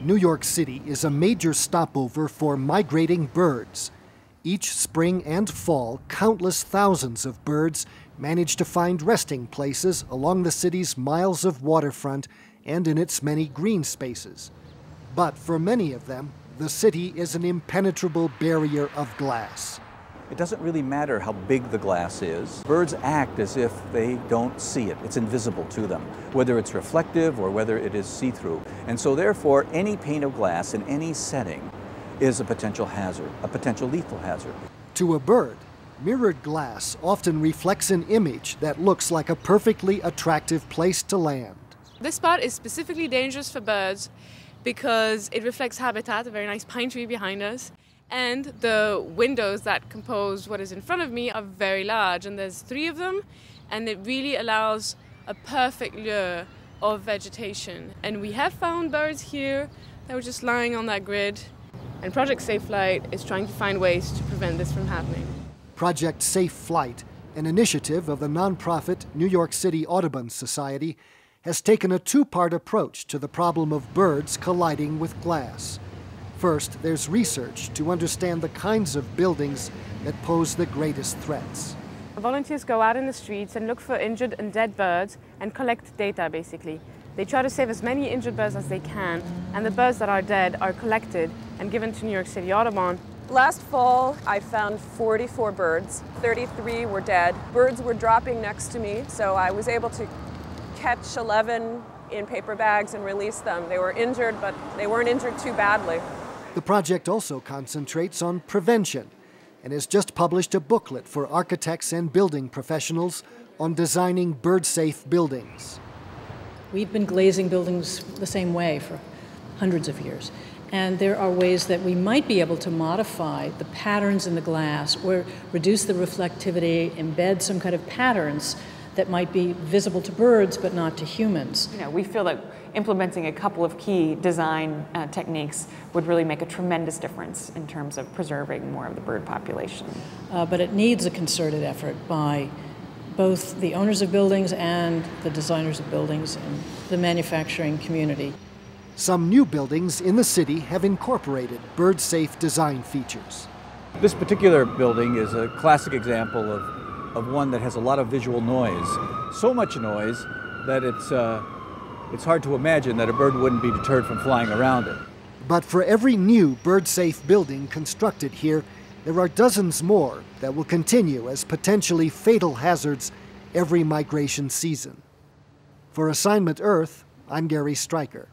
New York City is a major stopover for migrating birds. Each spring and fall, countless thousands of birds manage to find resting places along the city's miles of waterfront and in its many green spaces. But for many of them, the city is an impenetrable barrier of glass. It doesn't really matter how big the glass is. Birds act as if they don't see it. It's invisible to them, whether it's reflective or whether it is see-through. And so therefore, any pane of glass in any setting is a potential hazard, a potential lethal hazard. To a bird, mirrored glass often reflects an image that looks like a perfectly attractive place to land. This spot is specifically dangerous for birds because it reflects habitat, a very nice pine tree behind us. And the windows that compose what is in front of me are very large, and there's 3 of them, and it really allows a perfect lure of vegetation. And we have found birds here that were just lying on that grid, and Project Safe Flight is trying to find ways to prevent this from happening. Project Safe Flight, an initiative of the nonprofit New York City Audubon Society, has taken a 2-part approach to the problem of birds colliding with glass. First, there's research to understand the kinds of buildings that pose the greatest threats. Volunteers go out in the streets and look for injured and dead birds and collect data, basically. They try to save as many injured birds as they can, and the birds that are dead are collected and given to New York City Audubon. Last fall, I found 44 birds. 33 were dead. Birds were dropping next to me, so I was able to catch 11 in paper bags and release them. They were injured, but they weren't injured too badly. The project also concentrates on prevention and has just published a booklet for architects and building professionals on designing bird-safe buildings. We've been glazing buildings the same way for hundreds of years. And there are ways that we might be able to modify the patterns in the glass or reduce the reflectivity, embed some kind of patterns that might be visible to birds but not to humans. We feel that implementing a couple of key design techniques would really make a tremendous difference in terms of preserving more of the bird population. But it needs a concerted effort by both the owners of buildings and the designers of buildings and the manufacturing community. Some new buildings in the city have incorporated bird-safe design features. This particular building is a classic example of one that has a lot of visual noise. So much noise that it's hard to imagine that a bird wouldn't be deterred from flying around it. But for every new bird-safe building constructed here, there are dozens more that will continue as potentially fatal hazards every migration season. For Assignment Earth, I'm Gary Stryker.